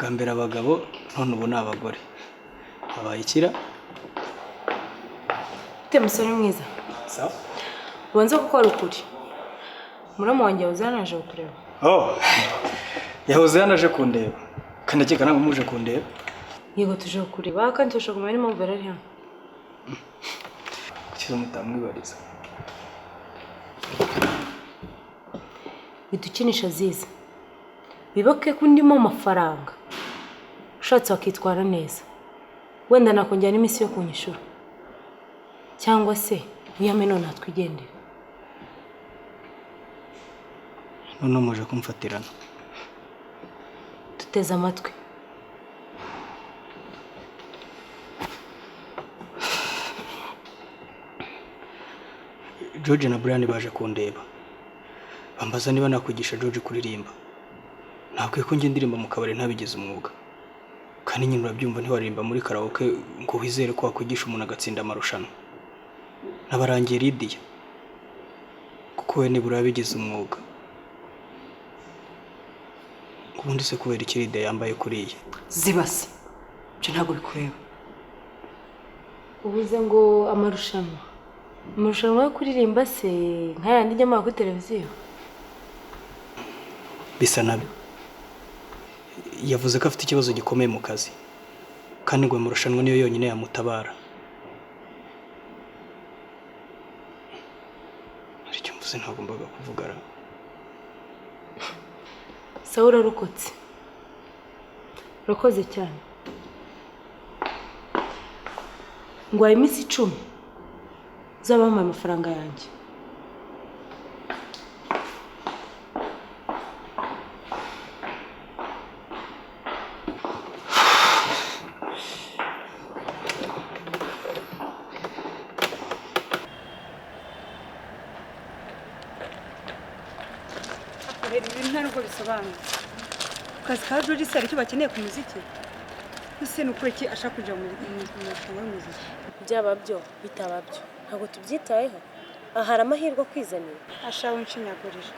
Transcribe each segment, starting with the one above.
bwambera abagabo none ubu ni abagore abaye ikira te musore mwiza sawa ubanza gukora ukuri muramu wanjye uzanaje kureba yahoze yanaje kundeba kandi akeka ntabwo muje kundeba yego tuje kureba kandi tushaka kumenya impamvu ari hano kizo mutamwibariza bidukinisha ziza biboke ko ndimo amafaranga ushatse wakitwara neza wenda nakongera n'iminsi yo kunyishura cyangwa se uyame none natwigendera none muje kumfatirana tuteze amatwi George na Brian baje kundeba bambaza niba nakwigisha George kuririmba ntabwo ko njye ndirimba mu kabari ntabigize umwuga kandi nyine urabyumva ntiwaririmba muri karaoke ngo wizere ko wakwigisha umuntu agatsinda amarushanwa nabarangiye Lydia kuko we nibura yabigize umwuga ubundi se kubera iki Lydia yambaye kuriye zibase byo ntabwo bikureba ubuze ngo amarushanwa yo kuririmba se nk'ayandi njya kuri televiziyo bisa nabi yavuze ko afite ikibazo gikomeye mu kazi kandi ngo amarushanwa niyo yonyine yamutabara hari icyo mvuze ntagombaga kuvugara sawa urarokotse urakoze cyane ngo hari iminsi 10 uzabampaye amafaranga yanjye ntabwo bisobanura kazi ka George se aricyo bakeneye ku muziki ese nuko iki ashaka kujya mu marushanwa y'umuziki byaba byo bitaba byo ntabwo tubyitayeho ahari amahirwe kwizanira ashawe inshinyagurije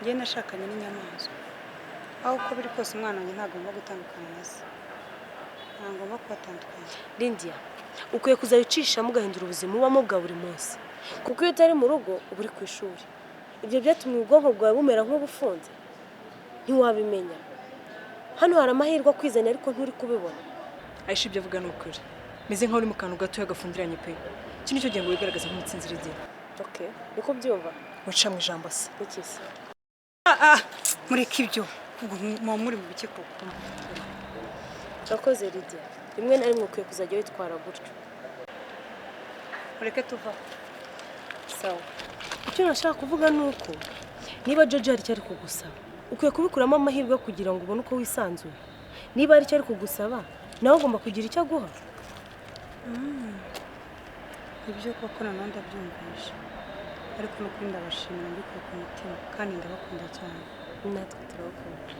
ngiye nashakanye n'inyamaswa aho uko biri kose umwana wanjye ntagomba gutandukana na se ntagomba kubatandukanya Lydia ukwiye kuzayicishamo ugahindura ubuzima ubamo bwa buri munsi kuko iyo utari mu rugo uba uri ku ishuri ibyo byatumye ubwonko bwawe bumera nk'ubufunze ntiwabimenya hano hari amahirwe kwizana ariko nturi kubibona Aisha ibyo avuga n'ukuri meze nk'aho uri mu kantu gato yagafungiranye pe iki nicyo gihe ngo wigaragaza nk'umutsinzi Lydia okay niko byumva uca mu ijambo se iki se mureke ibyo ubwo muri mu bike koko urakoze Lydia rimwe na rimwe ukwiye kuzajya witwara gutyo mureke tuva sawa icyo nashaka kuvuga nuko niba George ari cyari kugusaba ukwiye kubikuramo amahirwe kugira ngo ubone uko wisanzuye niba ari cyari kugusaba nawe ugomba kugira icyo aguha ibyo koko nanone ndabyumvisha ariko n'ukuri ndabashimira mbikuye ku mutima kandi ndabakunda cyane natwe turabakunda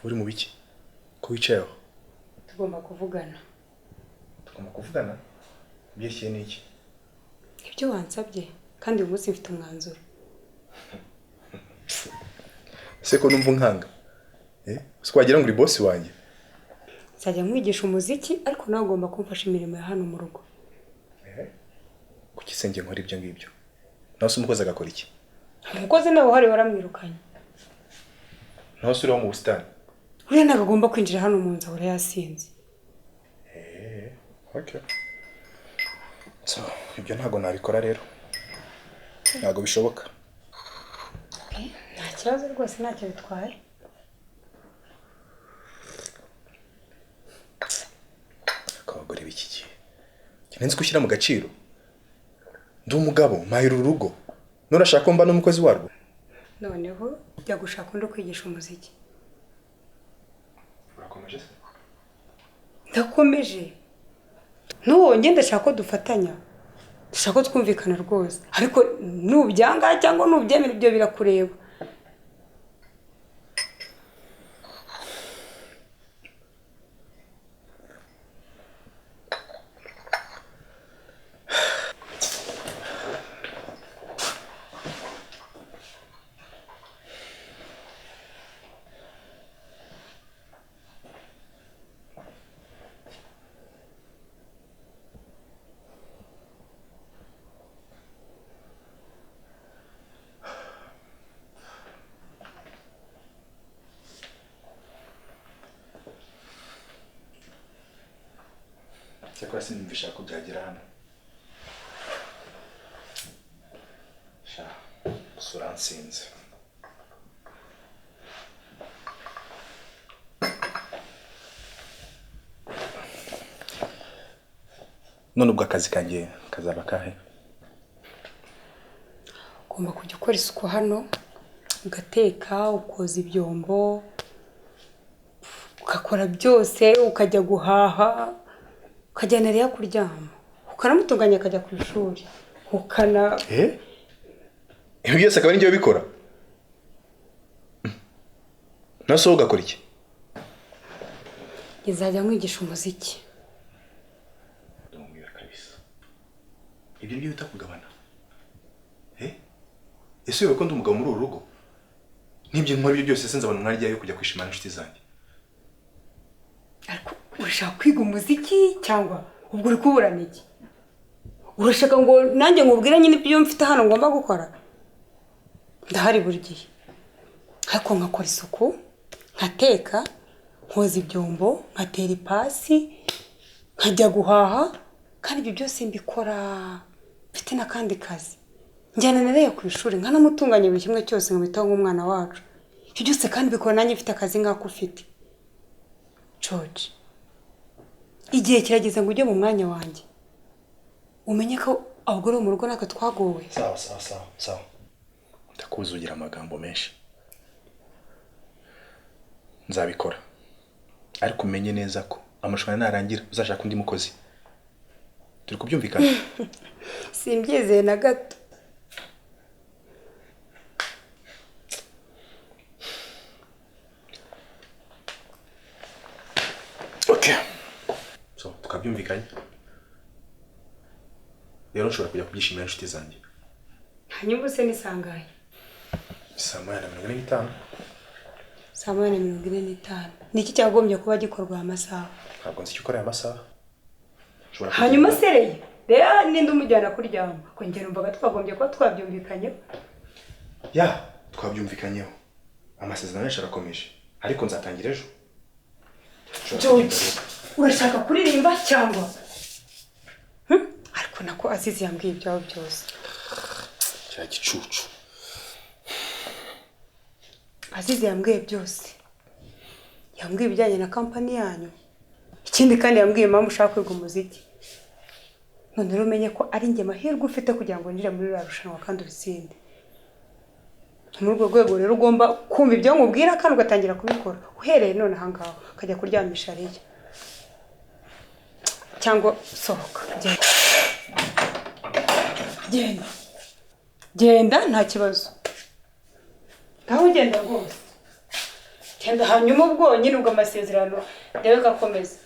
uri mu biki ko wicaye aho tugomba kuvugana byishye n'iki ibyo wansabye kandi uyu munsi mfite umwanzuro se ko numva nkanga twagira ngo uri boss wanjye nzajya mwigisha umuziki ariko nawe ugomba kumfasha imirimo ya hano mu rugo kuki se njye nkora ibyo ngibyo nawe se umukozi agakora iki umukozi nawe uhari waramwirukanye nawe se uriho mu busitani uriya ntabwo agomba kwinjira hano mu nzu ahora yasinze okay so ibyo ntabwo nabikora rero ntabwo bishoboka nta kibazo rwose ntacyo bitwaye abagore b'iki gihe nzi ko ushyira mu gaciro ndi umugabo mpahira urugo nurashaka ko mba n'umukozi warwo noneho jya gushaka undi kwigisha umuziki urakomeje se ndakomeje ntuwongere ndashaka ko dufatanya, ndashaka ko twumvikana rwose, ariko nubyanga cyangwa nubyemera ibyo birakureba. cyakora sinumvisha ko byagera hano. Sha sura nsinze. None ubwo akazi kanjye kazaba kahe? Ugomba kujya ukora isuku hano, ugateka, ukoza ibyombo, ugakora byose, ukajya guhaha, ukajyana Leya kuryama, ukanamutunganya akajya ku ishuri, ibi byose akaba ari njye ubikora? Naso ugakora iki? Izajya mwigisha umuziki. Ndumwira kabisa. Ibyo nibyo bita kugabana. Ese wewe ko ndi umugabo muri uru rugo? Nibyo nkora ibyo byose sinzi abantu mwarya yo kujya kwishimana inshuti zanjye. Ariko urashaka kwiga umuziki cyangwa ubwo uri kuburana iki? Urashaka ngo nanjye nkubwire nyine ibyo mfite hano ngomba gukora? Ndahari buri gihe. Ariko nkakora isuku, nkateka, nkoza ibyombo, nkatera ipasi, nkajya guhaha, kandi ibyo byose mbikora mfite n'akandi kazi. Njyana na Leya ku ishuri, nkanamutunganya buri kimwe cyose nkabitaho nk'umwana wacu. Ibyo byose kandi bikora nanjye mfite akazi nk'ako ufite. George, igihe kirageze ngo ujye mu mwanya wanjye, umenye ko abagore bo mu rugo natwe twagowe. Sawa. Ndakuzi ugira amagambo menshi. Nzabikora. Ariko umenye neza ko amashwana narangira uzashaka undi mukozi. Turi kubyumvikana? Simbyizeye na gato. Okay. So, tukabyumvikanye. Rero nshobora kujya kubyishimira inshuti zanjye. Hanyuma se nisangaye? Saa 8:45. Saa 8:45. Niki cyagombye kuba gikorwa amasaha? Ntabwo nzi icyo ukora aya masaha. Hanyuma sereye. Leya ninde umujyana kuryama? Ko njye numvaga twagombye kuba twabyumvikanyeho. Ya, twabyumvikanyeho. Amasezerano yacu arakomeje. Ariko nzatangira ejo. George, urashaka kuririmba cyangwa? Ariko nako Azizi yambwiye ibyawe byose. Cya gicucu. Azizi yambwiye byose. Yambwiye ibijyanye na kampani yanyu. Ikindi kandi yambwiye mama ushaka kwiga umuziki. None rero umenye ko ari njye mahirwe ufite kugira ngo njire muri rushanwa kandi ubitsinde. Muri urwo rwego rero ugomba kumva ibyo nkubwira kandi ugatangira kubikora. Uhereye none aha ngaho ukajya kuryamisha Leya. Cyangwa sohoka. Genda nta kibazo. Naho ugenda rwose. Genda hanyuma ubwo nyine ubwo amasezerano ndebe gakomeza.